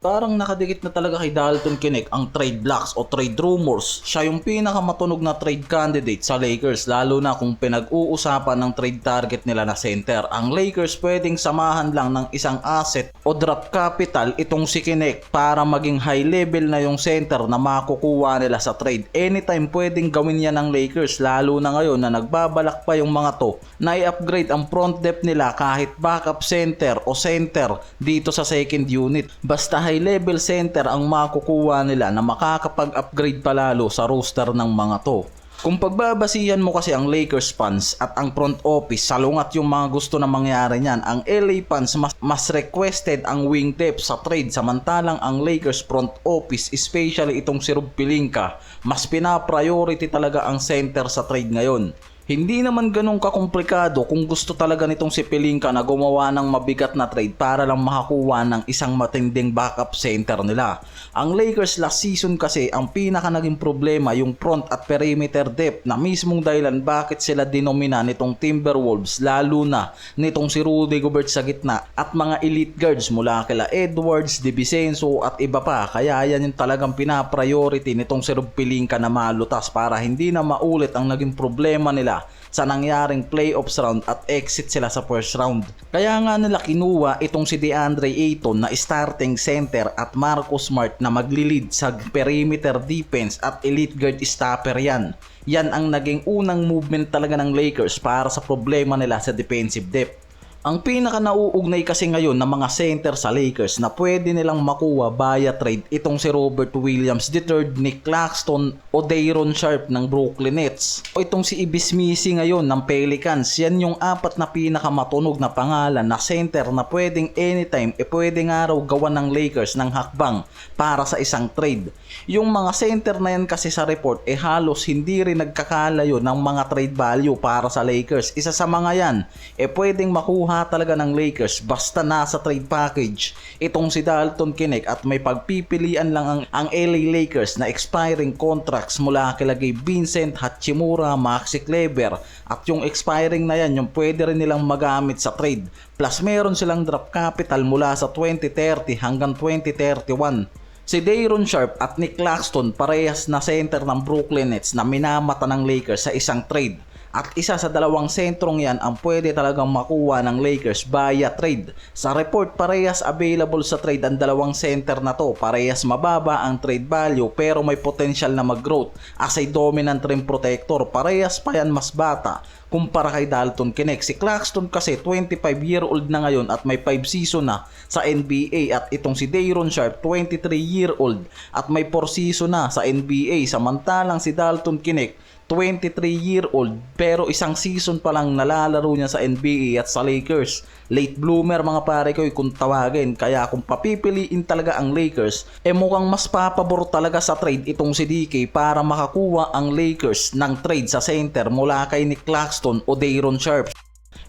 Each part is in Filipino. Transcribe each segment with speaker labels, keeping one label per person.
Speaker 1: Parang nakadikit na talaga kay Dalton Keuchel ang trade blocks o trade rumors. Siya yung pinakamatunog na trade candidate sa Lakers, lalo na kung pinag-uusapan ng trade target nila na center. Ang Lakers pwedeng samahan lang ng isang asset o draft capital itong si Keuchel para maging high level na yung center na makukuha nila sa trade. Anytime pwedeng gawin yan ng Lakers, lalo na ngayon na nagbabalak pa yung mga to na i-upgrade ang front depth nila kahit backup center o center dito sa second unit. Basta high level center ang makukuha nila na makakapag-upgrade palalo sa roster ng mga to. Kung pagbabasihan mo kasi ang Lakers fans at ang front office, salungat yung mga gusto na mangyari niyan. Ang LA fans mas requested ang wing depth sa trade, samantalang ang Lakers front office, especially itong si Rob Pelinka, mas pina-priority talaga ang center sa trade ngayon. Hindi naman ganun kakomplikado kung gusto talaga nitong si Pelinka na gumawa ng mabigat na trade para lang makakuha ng isang matinding backup center nila. Ang Lakers last season kasi ang pinaka naging problema yung front at perimeter depth na mismong dahilan bakit sila dinomina nitong Timberwolves, lalo na nitong si Rudy Gobert sa gitna at mga elite guards mula kila Edwards, DiVincenzo at iba pa. Kaya yan yung talagang pina-priority nitong si Rob Pelinka na malutas para hindi na maulit ang naging problema nila sa nangyaring playoffs round at exit sila sa first round. Kaya nga nila kinuha itong si DeAndre Ayton na starting center at Marcus Smart na maglilid sa perimeter defense at elite guard stopper yan. Yan ang naging unang movement talaga ng Lakers para sa problema nila sa defensive depth. Ang pinaka nauugnay kasi ngayon ng mga center sa Lakers na pwede nilang makuha via trade itong si Robert Williams III, Nick Claxton o Day'Ron Sharpe ng Brooklyn Nets. O itong si Ives Missi ngayon ng Pelicans. Yan yung apat na pinakamatunog na pangalan na center na pwedeng anytime pwede nga raw gawan ng Lakers ng hakbang para sa isang trade. Yung mga center na yan kasi sa report halos hindi rin nagkakalayo ng mga trade value para sa Lakers. Isa sa mga yan pwedeng makuha talaga ng Lakers basta nasa trade package itong si Dalton Keuchel at may pagpipilian lang ang LA Lakers na expiring contracts mula kila Gabe Vincent, Hachimura, Maxi Kleber, at yung expiring na yan yung pwede rin nilang magamit sa trade, plus meron silang draft capital mula sa 2030 hanggang 2031. Si Day'Ron Sharpe at Nick Claxton parehas na center ng Brooklyn Nets na minamata ng Lakers sa isang trade. At isa sa dalawang sentrong yan ang pwede talagang makuha ng Lakers via trade. Sa report, parehas available sa trade ang dalawang center na to. Parehas mababa ang trade value pero may potential na mag-growth as a dominant rim protector. Parehas pa yan mas bata kumpara kay Dalton Keuchel. Si Claxton kasi 25-year-old na ngayon at may 5 season na sa NBA, at itong si Day'Ron Sharpe 23-year-old at may 4 season na sa NBA, samantalang si Dalton Keuchel 23-year-old pero isang season pa lang nalalaro niya sa NBA at sa Lakers. Late bloomer mga pare ko kung tawagin. Kaya kung papipiliin talaga ang Lakers, mukhang mas papabor talaga sa trade itong si DK para makakuha ang Lakers ng trade sa center mula kay Nick Claxton o Day'Ron Sharpe.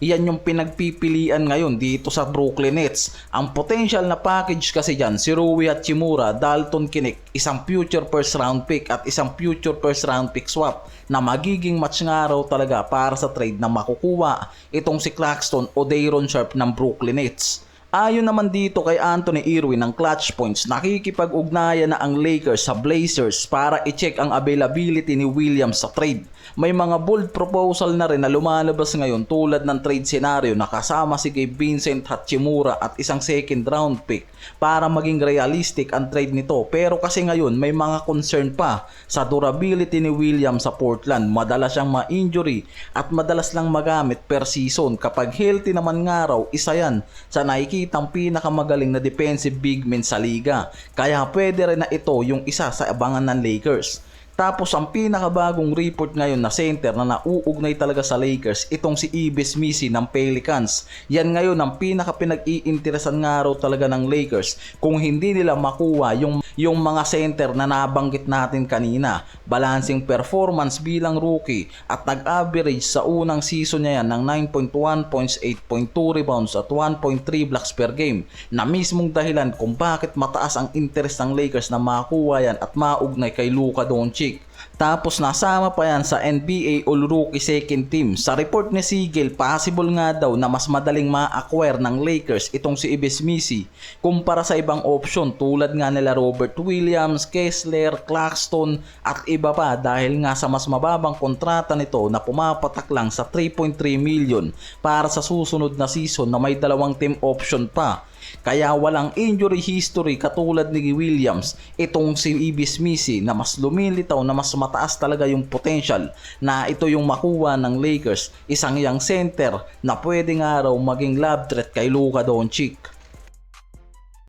Speaker 1: Yan yung pinagpipilian ngayon dito sa Brooklyn Nets. Ang potential na package kasi dyan, si Rui Hachimura, Dalton Keuchel, isang future first round pick at isang future first round pick swap na magiging match nga raw talaga para sa trade na makukuha itong si Claxton o Day'Ron Sharpe ng Brooklyn Nets. Ayon naman dito kay Anthony Irwin ng Clutch Points, nakikipag-ugnayan na ang Lakers sa Blazers para i-check ang availability ni Williams sa trade. May mga bold proposal na rin na lumalabas ngayon tulad ng trade scenario na kasama si Gabe Vincent, Hachimura at isang second round pick para maging realistic ang trade nito. Pero kasi ngayon may mga concern pa sa durability ni Williams sa Portland. Madalas siyang ma-injury at madalas lang magamit per season. Kapag healthy naman nga raw, isa yan sa nakikitang pinakamagaling na defensive big men sa liga. Kaya pwede rin na ito yung isa sa abangan ng Lakers. Tapos ang pinakabagong report ngayon na center na nauugnay talaga sa Lakers, itong si Ives Missi ng Pelicans. Yan ngayon ang pinaka-pinag-iinteresan nga raw talaga ng Lakers kung hindi nila makuha yung mga center na nabanggit natin kanina. Balancing performance bilang rookie at nag-average sa unang season niya yan ng 9.1 points, 8.2 rebounds at 1.3 blocks per game, na mismong dahilan kung bakit mataas ang interest ng Lakers na makuha yan at maugnay kay Luka Doncic. Shake. Tapos nasama pa yan sa NBA All-Rookie Second Team. Sa report ni Siegel, possible nga daw na mas madaling ma-acquire ng Lakers itong si Ives Missi kumpara sa ibang option tulad nga nila Robert Williams, Kessler, Claxton at iba pa dahil nga sa mas mababang kontrata nito na pumapatak lang sa 3.3 million para sa susunod na season na may dalawang team option pa. Kaya walang injury history katulad ni Williams itong si Ives Missi na mas lumilitaw na mas mataas talaga yung potential na ito yung makuha ng Lakers, isang young center na pwede nga raw maging love threat kay Luka Doncic.